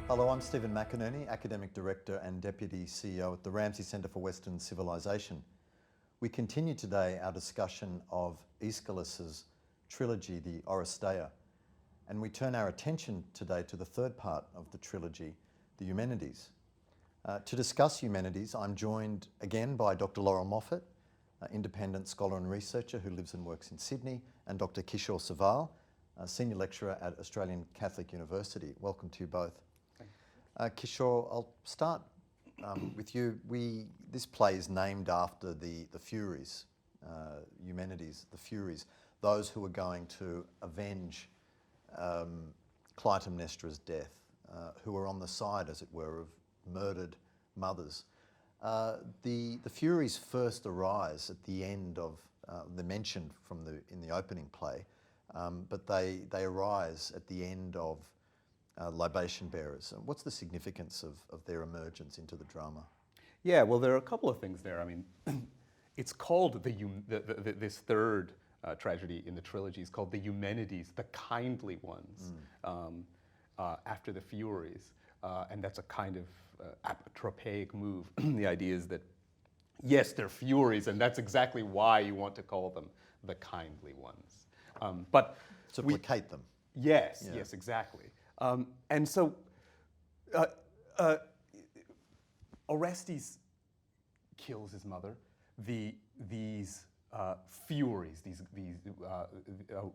Hello, I'm Stephen McInerney, Academic Director and Deputy CEO at the Ramsay Centre for Western Civilization. We continue today our discussion of Aeschylus's trilogy, the Oresteia, and we turn our attention today to the third part of the trilogy, the Eumenides. To discuss Eumenides, I'm joined again by Dr. Laurel Moffat, independent scholar and researcher who lives and works in Sydney, and Dr. Kishore Saval, Senior Lecturer at Australian Catholic University. Welcome to you both. Kishore, I'll start with you. This play is named after the Furies, Eumenides, the Furies, those who are going to avenge Clytemnestra's death, who are on the side, as it were, of murdered mothers. The Furies first arise at the end of, they're mentioned in the opening play, but they arise at the end of libation bearers. What's the significance of their emergence into the drama? Yeah, well, there are a couple of things there. I mean, it's called this third tragedy in the trilogy is called the Eumenides, the kindly ones, after the Furies, and that's a kind of apotropaic move. The idea is that yes, they're Furies, and that's exactly why you want to call them the kindly ones. But to placate them. Yes, Yeah. yes, exactly. And so Orestes kills his mother. These Furies, these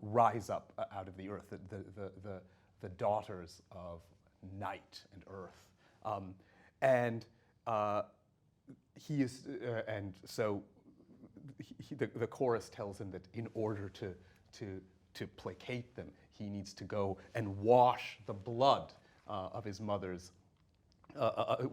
rise up out of the earth, the daughters of night and earth, and he is, and so the chorus tells him that in order to placate them, he needs to go and wash the blood of his mother's,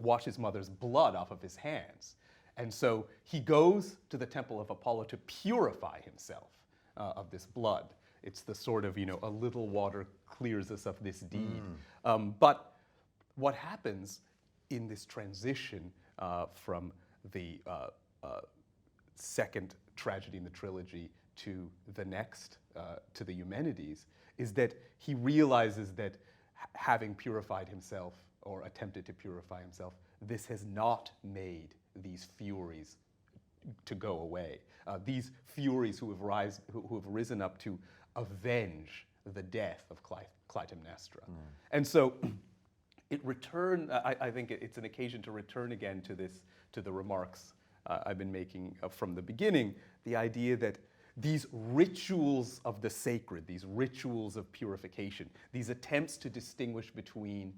wash his mother's blood off of his hands. And so he goes to the temple of Apollo to purify himself of this blood. It's the sort of, a little water clears us of this deed. But what happens in this transition from the second tragedy in the trilogy to the next, to the Eumenides, is that he realizes that having purified himself or attempted to purify himself, this has not made these Furies to go away. These Furies who have risen up to avenge the death of Clytemnestra. And so I think it's an occasion to return again to the remarks I've been making from the beginning, the idea that these rituals of the sacred, these rituals of purification, these attempts to distinguish between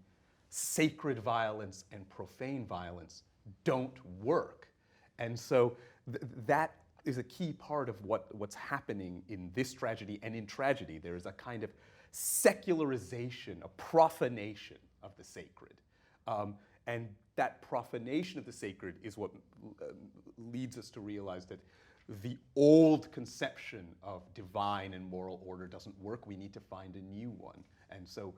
sacred violence and profane violence don't work. And so that is a key part of what's happening in this tragedy and in tragedy. There is a kind of secularization, a profanation of the sacred. And that profanation of the sacred is what leads us to realize that the old conception of divine and moral order doesn't work. We need to find a new one. And so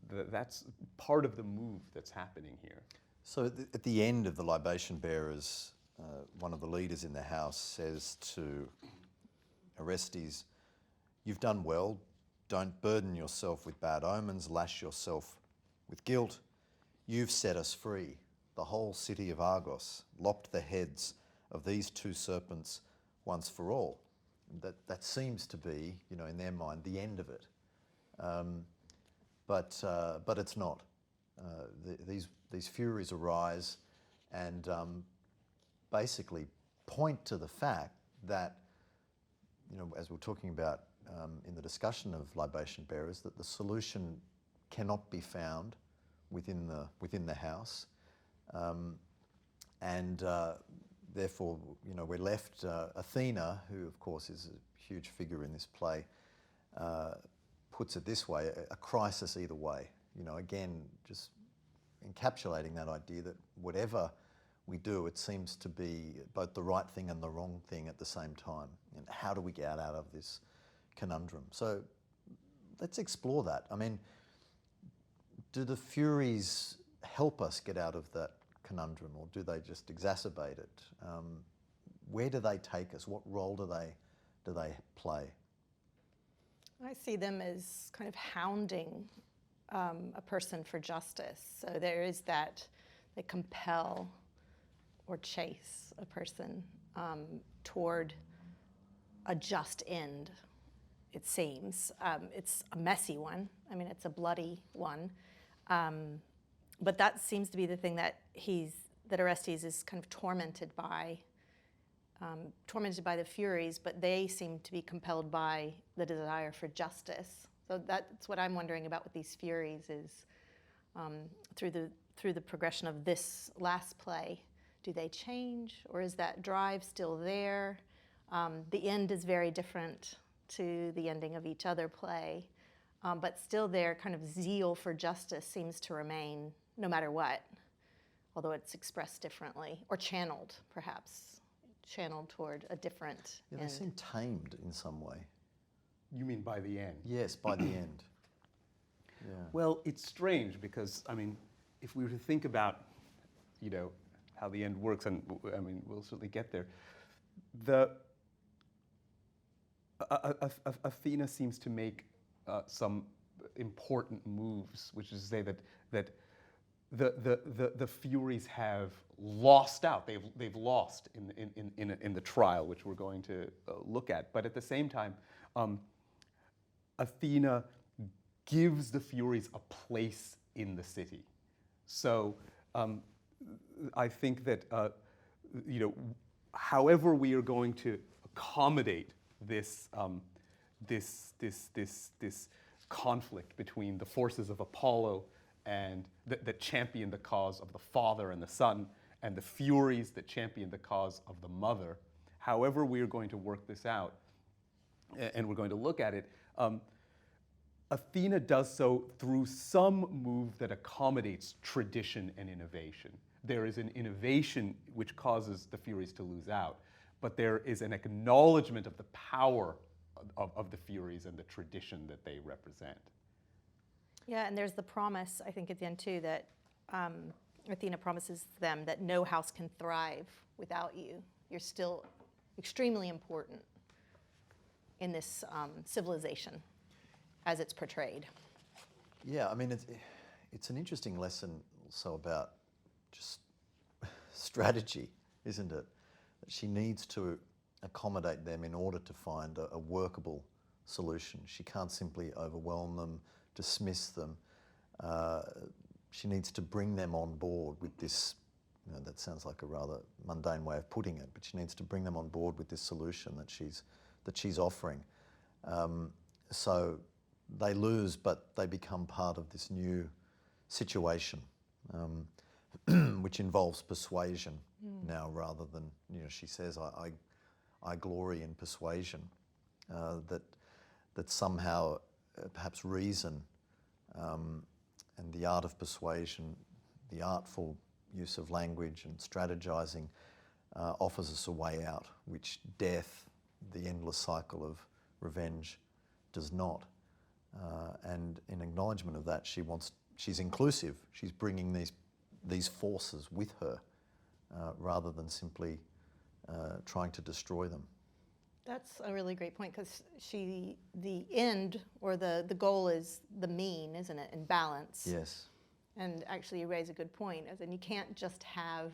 that's part of the move that's happening here. So at the end of the libation bearers, one of the leaders in the house says to Orestes, "You've done well. Don't burden yourself with bad omens, lash yourself with guilt. You've set us free. The whole city of Argos lopped the heads of these two serpents once for all." That seems to be, in their mind, the end of it. But it's not. These Furies arise and basically point to the fact that, as we're talking about in the discussion of libation bearers, that the solution cannot be found within the house, and therefore, we're left. Athena, who of course is a huge figure in this play, puts it this way: a crisis either way. Again, just encapsulating that idea that whatever we do, it seems to be both the right thing and the wrong thing at the same time. And how do we get out of this conundrum? So let's explore that. I mean, do the Furies help us get out of that conundrum, or do they just exacerbate it? Where do they take us? What role do they play? I see them as kind of hounding a person for justice. So there is that they compel or chase a person toward a just end, it seems. It's a messy one. I mean, it's a bloody one. But that seems to be the thing that Orestes is kind of tormented by the Furies, but they seem to be compelled by the desire for justice. So that's what I'm wondering about with these Furies is through the progression of this last play, do they change, or is that drive still there? The end is very different to the ending of each other play, but still their kind of zeal for justice seems to remain no matter what, although it's expressed differently, or channeled, perhaps, channeled toward a different Yeah, they end. seem tamed in some way. You mean by the end? Yes, by the end. Yeah. Well, it's strange because, I mean, if we were to think about, how the end works, and I mean, we'll certainly get there, Athena seems to make some important moves, which is to say that the Furies have lost out. They've lost in the trial, which we're going to look at. But at the same time, Athena gives the Furies a place in the city. So I think that however we are going to accommodate this conflict between the forces of Apollo and that champion the cause of the father and the son, and the Furies that champion the cause of the mother, however we are going to work this out, and we're going to look at it, Athena does so through some move that accommodates tradition and innovation. There is an innovation which causes the Furies to lose out, but there is an acknowledgement of the power of the Furies and the tradition that they represent. Yeah, and there's the promise, I think, at the end, too, that Athena promises them that no house can thrive without you. You're still extremely important in this civilization as it's portrayed. Yeah, I mean, it's an interesting lesson also about just strategy, isn't it? That she needs to accommodate them in order to find a workable solution. She can't simply overwhelm them, dismiss them. She needs to bring them on board with this, that sounds like a rather mundane way of putting it, but she needs to bring them on board with this solution that she's offering. So they lose, but they become part of this new situation, which involves persuasion now rather than, she says, I glory in persuasion, that somehow perhaps reason and the art of persuasion, the artful use of language and strategizing offers us a way out, which death, the endless cycle of revenge, does not. And in acknowledgement of that, she's inclusive. She's bringing these forces with her rather than simply trying to destroy them. That's a really great point, because the end or the goal is the mean, isn't it, in balance. Yes. And actually you raise a good point, as in you can't just have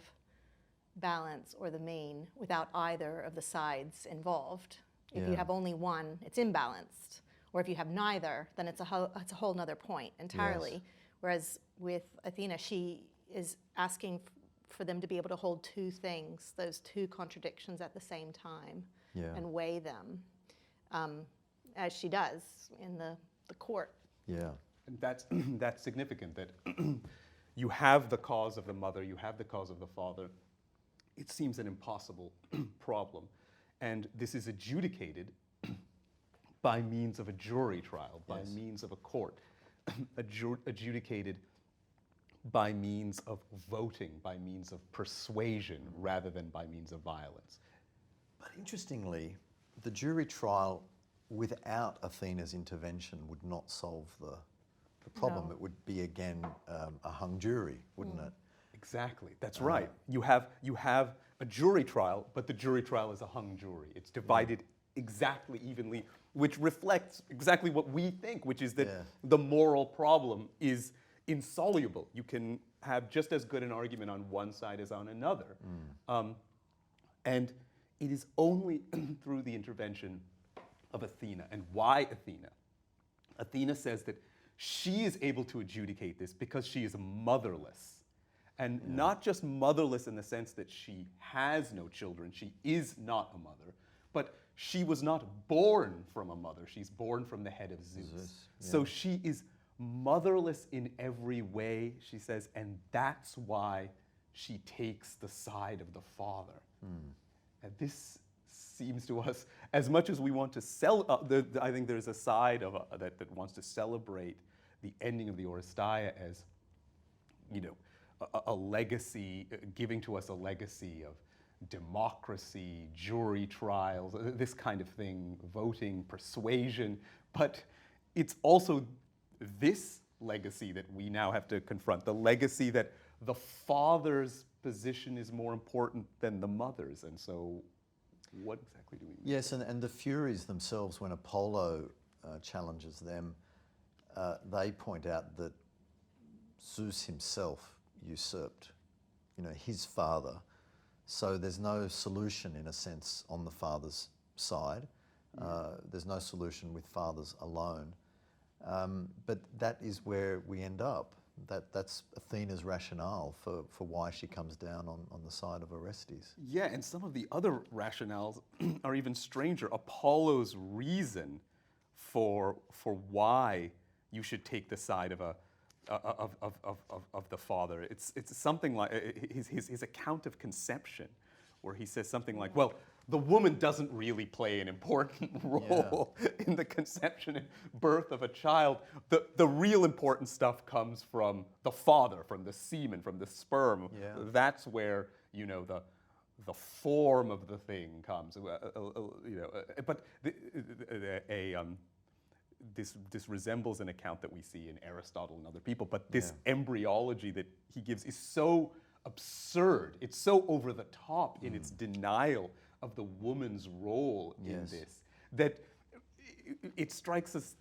balance or the mean without either of the sides involved. If you have only one, it's imbalanced. Or if you have neither, then it's a whole nother point entirely. Yes. Whereas with Athena, she is asking for them to be able to hold two things, those two contradictions at the same time, and weigh them, as she does in the court. Yeah. And that's significant, that you have the cause of the mother, you have the cause of the father. It seems an impossible problem. And this is adjudicated by means of a jury trial, by means of a court, adjudicated by means of voting, by means of persuasion, rather than by means of violence. But interestingly, the jury trial without Athena's intervention would not solve the problem. No. It would be again a hung jury, wouldn't it? Exactly, that's right. You have a jury trial, but the jury trial is a hung jury. It's divided exactly evenly, which reflects exactly what we think, which is that Yeah. the moral problem is insoluble. You can have just as good an argument on one side as on another. And it is only through the intervention of Athena. And why Athena? Athena says that she is able to adjudicate this because she is motherless. And not just motherless in the sense that she has no children, she is not a mother, but she was not born from a mother, she's born from the head of Zeus. So she is motherless in every way, she says, and that's why she takes the side of the father. And this seems to us, as much as we want to I think there's a side of that wants to celebrate the ending of the Oresteia as, a legacy, giving to us a legacy of democracy, jury trials, this kind of thing, voting, persuasion. But it's also this legacy that we now have to confront, the legacy that the father's position is more important than the mother's. And so what exactly do we mean? Yes, and the Furies themselves, when Apollo challenges them, they point out that Zeus himself usurped, his father. So there's no solution, in a sense, on the father's side. There's no solution with fathers alone. But that is where we end up. That's Athena's rationale for why she comes down on the side of Orestes. Yeah, and some of the other rationales are even stranger. Apollo's reason for why you should take the side of the father. It's something like his account of conception, where he says something like, well, the woman doesn't really play an important role in the conception and birth of a child. The real important stuff comes from the father, from the semen, from the sperm. Yeah. That's where, the form of the thing comes. But this resembles an account that we see in Aristotle and other people, but this embryology that he gives is so absurd. It's so over the top in its denial of the woman's role in this that it strikes us.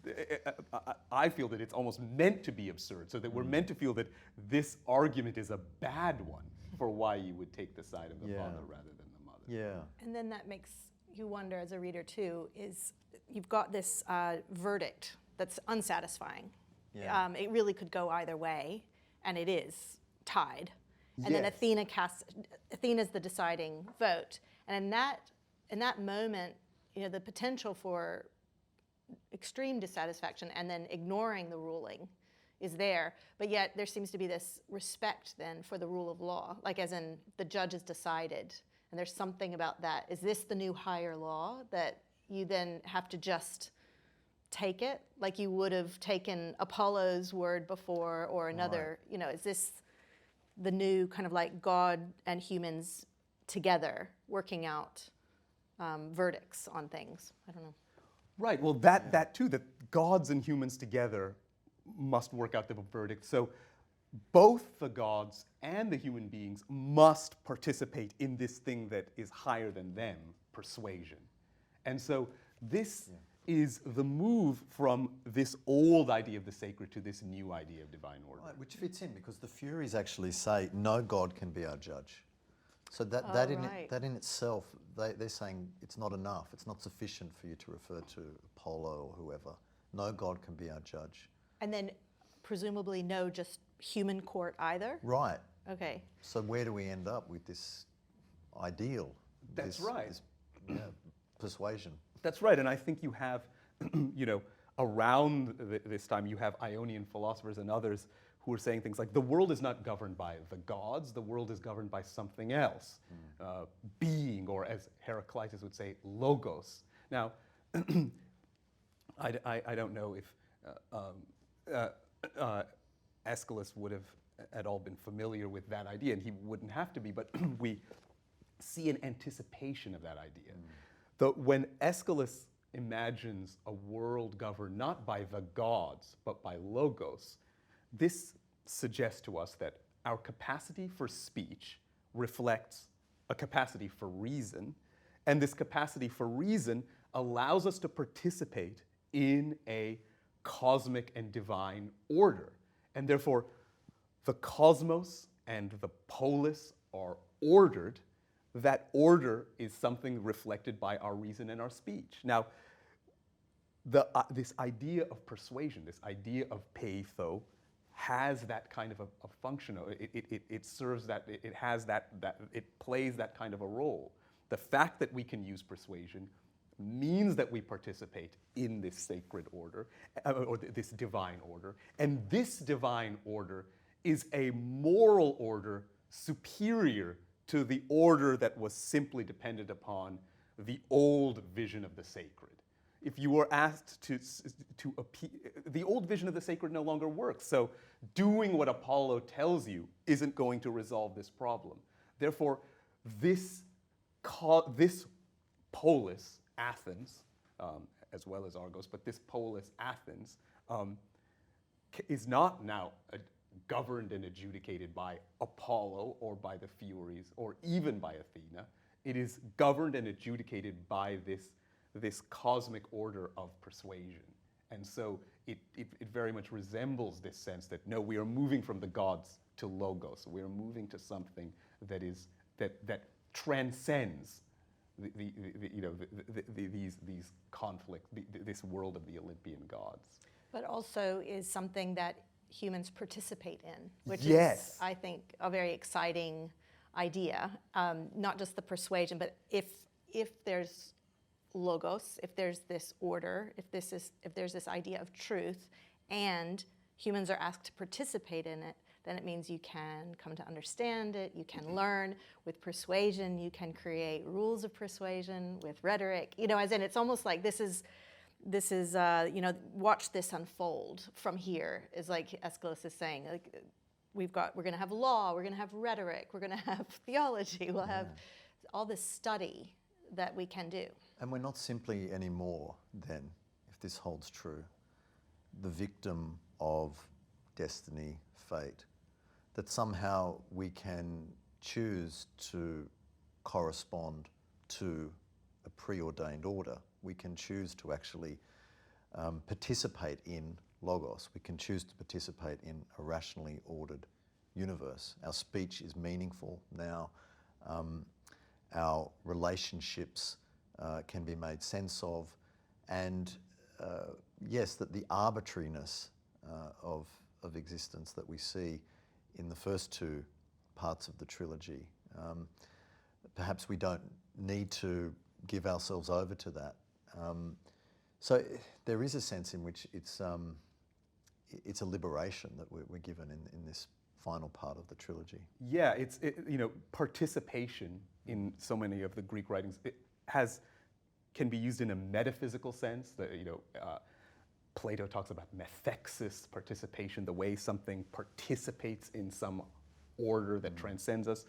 I feel that it's almost meant to be absurd, so that we're meant to feel that this argument is a bad one for why you would take the side of the father rather than the mother. Yeah. And then that makes you wonder as a reader too, is you've got this verdict that's unsatisfying. Yeah. It really could go either way, and it is tied. And then Athena's the deciding vote. And in that moment, the potential for extreme dissatisfaction and then ignoring the ruling is there. But yet there seems to be this respect then for the rule of law, like as in the judge has decided. And there's something about that. Is this the new higher law that you then have to just take it like you would have taken Apollo's word before or another? Is this the new kind of like God and humans together working out verdicts on things? I don't know. Right. Well, that too, that gods and humans together must work out the verdict. So both the gods and the human beings must participate in this thing that is higher than them, persuasion. And so this is the move from this old idea of the sacred to this new idea of divine order. Right, which fits in because the Furies actually say no God can be our judge. So that in itself, they're saying it's not enough. It's not sufficient for you to refer to Apollo or whoever. No God can be our judge. And then presumably no just human court either? Right. Okay. So where do we end up with this ideal? That's right. This, persuasion. That's right, and I think you have, around this time, you have Ionian philosophers and others who are saying things like, the world is not governed by the gods, the world is governed by something else, being, or as Heraclitus would say, logos. Now, I don't know if Aeschylus would have at all been familiar with that idea, and he wouldn't have to be, but we see an anticipation of that idea. When Aeschylus imagines a world governed not by the gods, but by logos, this suggests to us that our capacity for speech reflects a capacity for reason, And this capacity for reason allows us to participate in a cosmic and divine order. And therefore, the cosmos and the polis are ordered. That order is something reflected by our reason and our speech. Now, this idea of persuasion, this idea of peitho, has that kind of a function. It serves that, it plays that kind of a role. The fact that we can use persuasion means that we participate in this sacred order, or this divine order. And this divine order is a moral order superior to the order that was simply dependent upon the old vision of the sacred. If you were asked to appeal, the old vision of the sacred no longer works. So doing what Apollo tells you isn't going to resolve this problem. Therefore, this polis, Athens, as well as Argos, but this polis, Athens, is not now governed and adjudicated by Apollo or by the Furies or even by Athena. It is governed and adjudicated by this cosmic order of persuasion. And so it very much resembles this sense that, no, we are moving from the gods to logos. We are moving to something that transcends these conflicts, this world of the Olympian gods. But also is something that humans participate in, which Yes. is, I think, a very exciting idea. Not just the persuasion, but if there's logos, if there's this order, if there's this idea of truth, and humans are asked to participate in it, then it means you can come to understand it, you can learn. With persuasion, you can create rules of persuasion. With rhetoric, as in, it's almost like this is watch this unfold from here, is like Aeschylus is saying. Like, we're going to have law, we're going to have rhetoric, we're going to have theology, we'll have all this study that we can do. And we're not simply anymore, then, if this holds true, the victim of destiny, fate, that somehow we can choose to correspond to a preordained order. We can choose to actually participate in logos. We can choose to participate in a rationally ordered universe. Our speech is meaningful now. Our relationships can be made sense of, and yes, that the arbitrariness of existence that we see in the first two parts of the trilogy, perhaps we don't need to give ourselves over to that. So there is a sense in which it's a liberation that we're given in this final part of the trilogy. Yeah, participation in so many of the Greek writings can be used in a metaphysical sense. Plato talks about methexis, participation, the way something participates in some order that transcends us.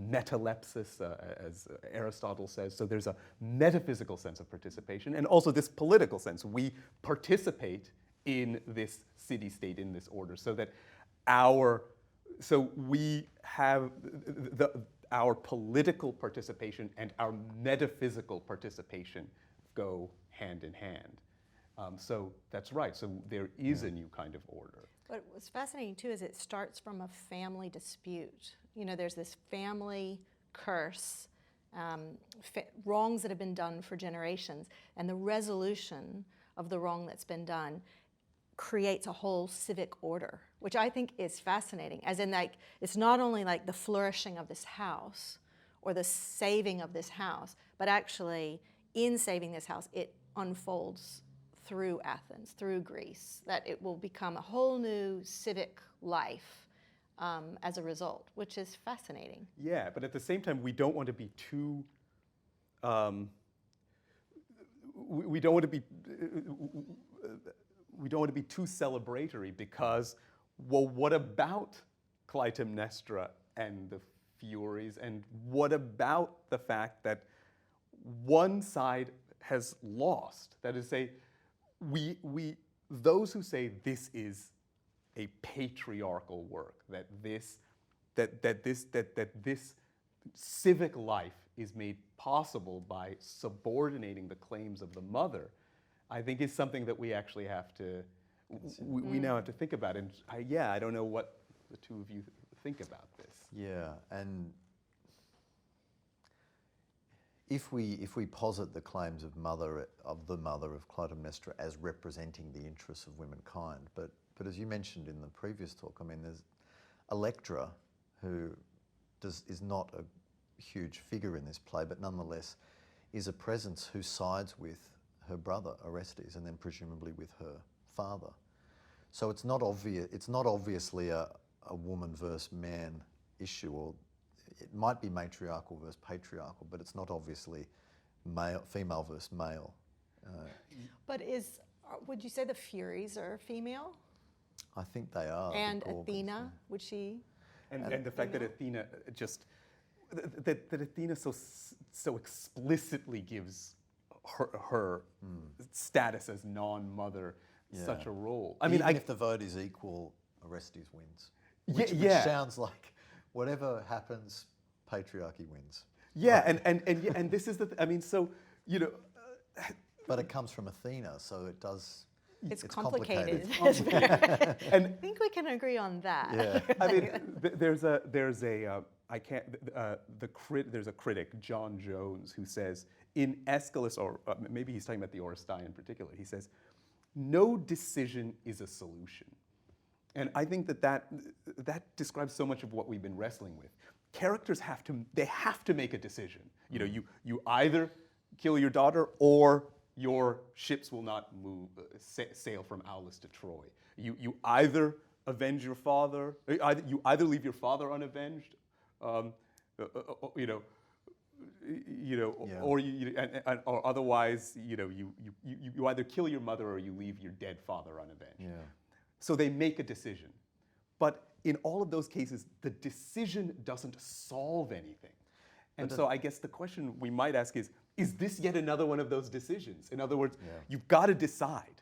Metalepsis, as Aristotle says. So there's a metaphysical sense of participation, and also this political sense. We participate in this city-state, in this order, so that our political participation and our metaphysical participation go hand in hand. So that's right. So there is a new kind of order. But what's fascinating too is it starts from a family dispute. There's this family curse, wrongs that have been done for generations, and the resolution of the wrong that's been done creates a whole civic order, which I think is fascinating. As in, like, it's not only like the flourishing of this house or the saving of this house, but actually in saving this house, it unfolds through Athens, through Greece, that it will become a whole new civic life as a result, which is fascinating. Yeah, but at the same time, we don't want to be too. We don't want to be too celebratory, because, well, what about Clytemnestra and the Furies, and what about the fact that one side has lost? That is, say, those who say this is a patriarchal work, that this civic life is made possible by subordinating the claims of the mother, I think is something that we actually have to, we now have to think about. And I don't know what the two of you think about this. Yeah, and if we posit the claims of the mother of Clytemnestra as representing the interests of womankind, but as you mentioned in the previous talk, I mean, there's Electra, who is not a huge figure in this play, but nonetheless is a presence who sides with her brother Orestes, and then presumably with her father. So it's not obvious. It's not obviously a woman versus man issue, or it might be matriarchal versus patriarchal, but it's not obviously female versus male. But would you say the Furies are female? I think they are. And the Gorgons, Athena, yeah. would she? And the fact that Athena that Athena so explicitly gives her status as non-mother such a role. I mean, Even if the vote is equal, Orestes wins. Which sounds like whatever happens, patriarchy wins. Yeah, and this is I mean, so But it comes from Athena, so it does. It's complicated. complicated. And I think we can agree on that. Yeah. I mean, there's a critic, John Jones, who says in Aeschylus, or maybe he's talking about the Oresteia in particular, he says, no decision is a solution. And I think that describes so much of what we've been wrestling with. Characters have to make a decision. You either kill your daughter or your ships will not sail from Aulis to Troy. You either avenge your father, you either leave your father unavenged, or otherwise, you either kill your mother or you leave your dead father unavenged. Yeah. So they make a decision. But in all of those cases, the decision doesn't solve anything. And so I guess the question we might ask is this yet another one of those decisions? In other words, you've got to decide,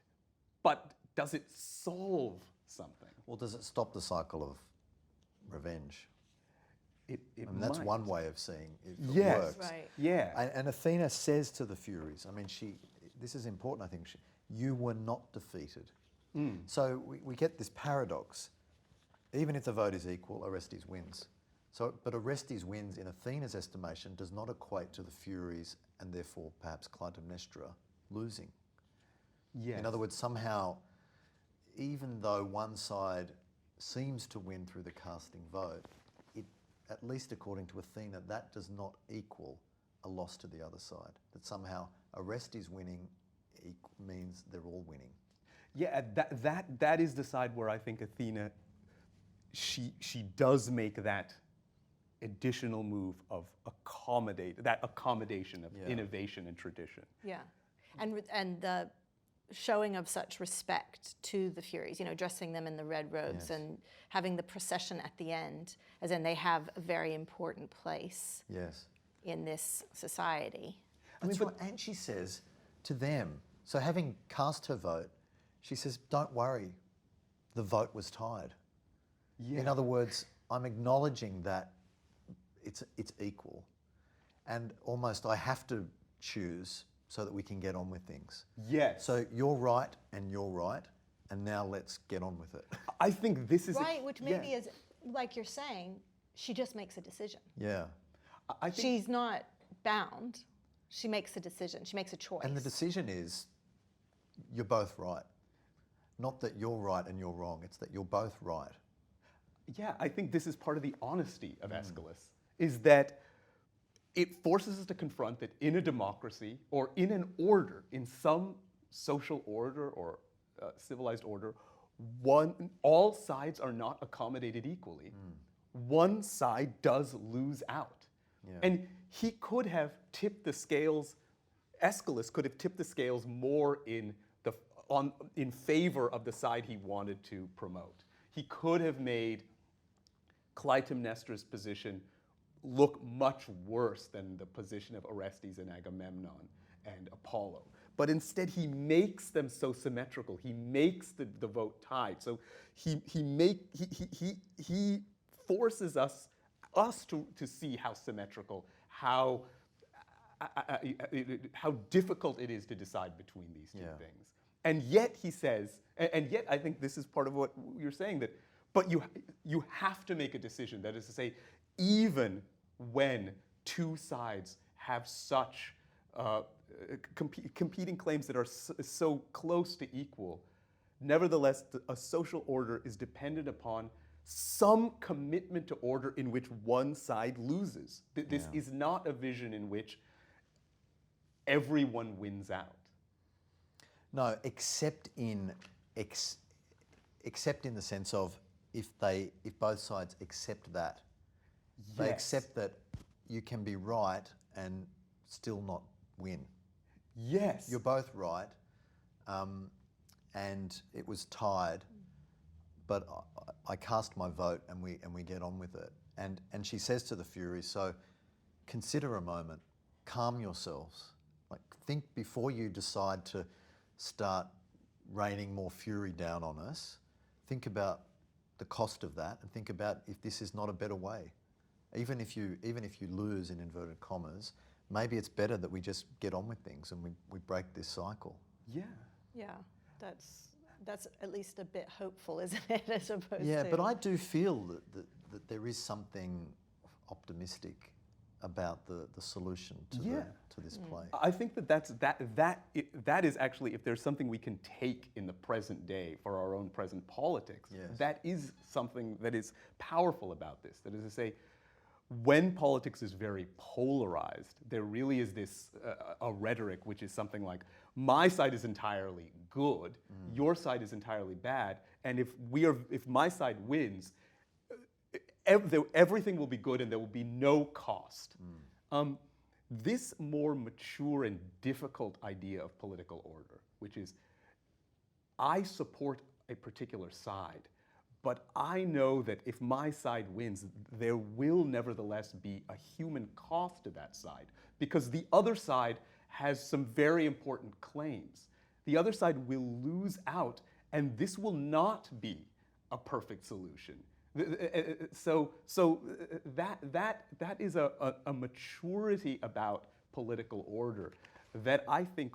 but does it solve something? Well, does it stop the cycle of revenge? It I mean, that's might. one way of seeing if it Yes. works. Right. Yeah. And Athena says to the Furies, I mean, this is important, I think, you were not defeated. So we get this paradox. Even if the vote is equal, Orestes wins. But Orestes wins in Athena's estimation does not equate to the Furies and therefore perhaps Clytemnestra losing. Yes. In other words, somehow, even though one side seems to win through the casting vote, at least according to Athena, that does not equal a loss to the other side. That somehow Orestes winning means they're all winning. Yeah, that is the side where I think Athena, she does make that additional move of accommodation of innovation and tradition. Yeah, and the showing of such respect to the Furies, dressing them in the red robes and having the procession at the end, as in they have a very important place in this society. That's right. And she says to them, so having cast her vote, she says, don't worry, the vote was tied. Yeah. In other words, I'm acknowledging that it's equal, and almost I have to choose so that we can get on with things. Yes. So you're right, and now let's get on with it. I think this is Right, which maybe is, like you're saying, she just makes a decision. Yeah. I think She's not bound. She makes a decision. She makes a choice. And the decision is, you're both right. Not that you're right and you're wrong, it's that you're both right. Yeah, I think this is part of the honesty of Aeschylus, is that it forces us to confront that in a democracy or in an order, in some social order or civilized order, all sides are not accommodated equally. One side does lose out. Yeah. And he could have tipped the scales, Aeschylus could have tipped the scales more in favor of the side he wanted to promote. He could have made Clytemnestra's position look much worse than the position of Orestes and Agamemnon and Apollo. But instead, he makes them so symmetrical. He makes the vote tied. So he forces us to see how symmetrical, how how difficult it is to decide between these two Yeah. things. And yet he says, and yet I think this is part of what you're saying, that, but you have to make a decision. That is to say, even when two sides have such competing claims that are so close to equal, nevertheless, a social order is dependent upon some commitment to order in which one side loses. This is not a vision in which everyone wins out. No, except in the sense of if both sides accept that, they Yes. accept that you can be right and still not win. Yes. You're both right, and it was tied, but I cast my vote and we get on with it. And she says to the Furies, so consider a moment, calm yourselves, like think before you decide to start raining more fury down on us. Think about the cost of that, and think about if this is not a better way. Even if you lose, in inverted commas, maybe it's better that we just get on with things and we break this cycle. Yeah. Yeah, that's at least a bit hopeful, isn't it, as opposed to... Yeah, but I do feel that there is something optimistic about the solution to this play. I think that is actually, if there's something we can take in the present day for our own present politics, Yes. that is something that is powerful about this. That is to say, when politics is very polarized, there really is this a rhetoric which is something like, my side is entirely good, your side is entirely bad, and if my side wins, everything will be good and there will be no cost. This more mature and difficult idea of political order, which is, I support a particular side, but I know that if my side wins, there will nevertheless be a human cost to that side, because the other side has some very important claims. The other side will lose out, and this will not be a perfect solution. So that is a maturity about political order that I think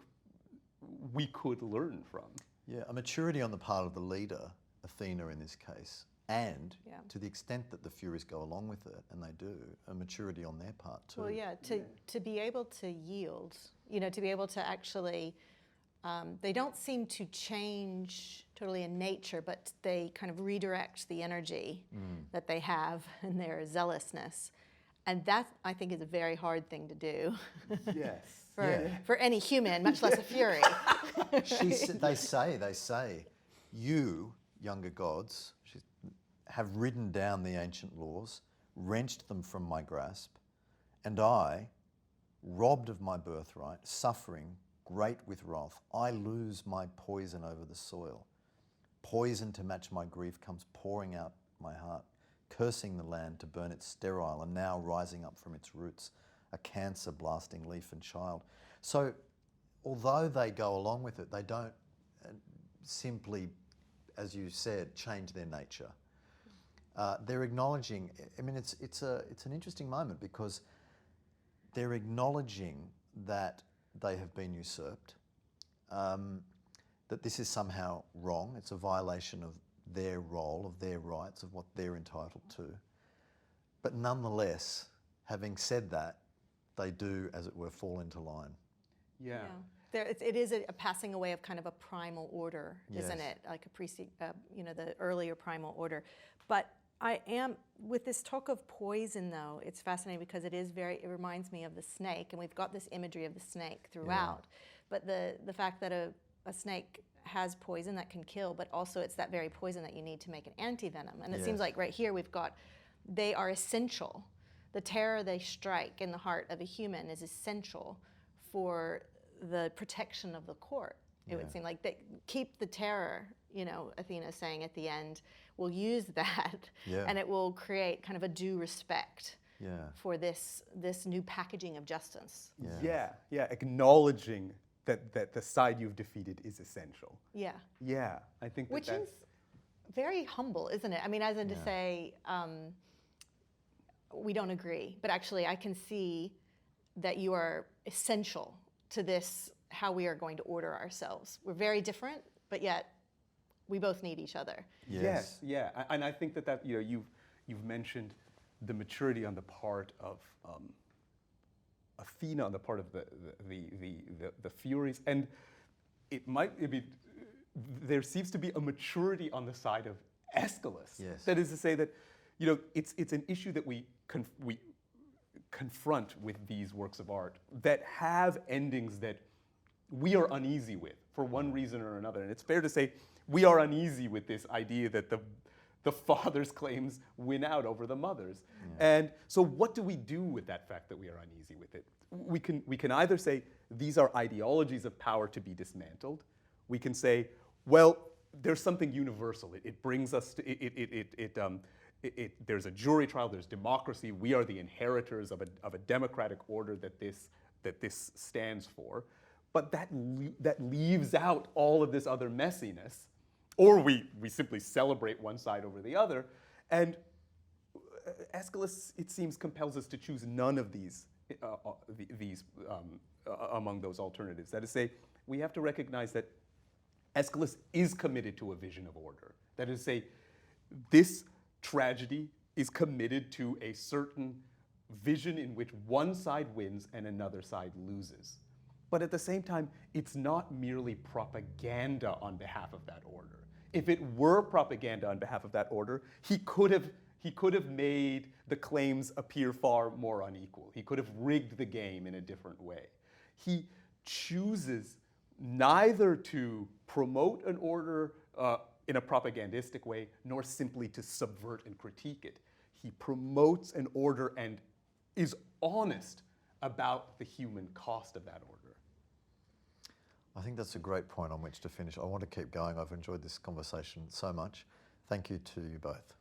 we could learn from. Yeah, a maturity on the part of the leader, Athena in this case, and to the extent that the Furies go along with it, and they do, a maturity on their part too. Well, yeah, to be able to yield, to be able to actually, they don't seem to change totally in nature, but they kind of redirect the energy that they have in their zealousness. And that, I think, is a very hard thing to do. Yes. For any human, much less a Fury. They say, you, younger gods, have ridden down the ancient laws, wrenched them from my grasp, and I, robbed of my birthright, suffering, great with wrath, I lose my poison over the soil. Poison to match my grief comes pouring out my heart, cursing the land to burn it sterile, and now rising up from its roots, a cancer blasting leaf and child. So, although they go along with it, they don't simply, as you said, change their nature. They're acknowledging, I mean, it's an interesting moment because they're acknowledging that they have been usurped, that this is somehow wrong, it's a violation of their role, of their rights, of what they're entitled to. But nonetheless, having said that, they do, as it were, fall into line. Yeah. It is a passing away of kind of a primal order, isn't Yes. it? Like the earlier primal order. But I am, with this talk of poison though, it's fascinating because it reminds me of the snake, and we've got this imagery of the snake throughout. But the fact that a snake has poison that can kill, but also it's that very poison that you need to make an antivenom. And it seems like right here they are essential. The terror they strike in the heart of a human is essential for the protection of the court. It would seem like they keep the terror, Athena's saying at the end, will use that and it will create kind of a due respect for this new packaging of justice. Yeah. Acknowledging that the side you've defeated is essential. Yeah. Yeah, I think Which is very humble, isn't it? I mean, as in to say, we don't agree, but actually I can see that you are essential to this, how we are going to order ourselves. We're very different, but yet we both need each other. Yes, yeah, and I think that you've mentioned the maturity on the part of Athena, on the part of the Furies, and there seems to be a maturity on the side of Aeschylus. Yes. That is to say that it's an issue that we confront with these works of art that have endings that we are uneasy with for one reason or another. And it's fair to say we are uneasy with this idea that the father's claims win out over the mother's. Yeah. And so what do we do with that fact that we are uneasy with it? We can either say these are ideologies of power to be dismantled. We can say, well, there's something universal. It brings us to, there's a jury trial, there's democracy. We are the inheritors of a democratic order that this stands for. But that leaves out all of this other messiness. Or we simply celebrate one side over the other. And Aeschylus, it seems, compels us to choose none of these among those alternatives. That is to say, we have to recognize that Aeschylus is committed to a vision of order. That is to say, this tragedy is committed to a certain vision in which one side wins and another side loses. But at the same time, it's not merely propaganda on behalf of that order. If it were propaganda on behalf of that order, he could have made the claims appear far more unequal. He could have rigged the game in a different way. He chooses neither to promote an order in a propagandistic way, nor simply to subvert and critique it. He promotes an order and is honest about the human cost of that order. I think that's a great point on which to finish. I want to keep going. I've enjoyed this conversation so much. Thank you to you both.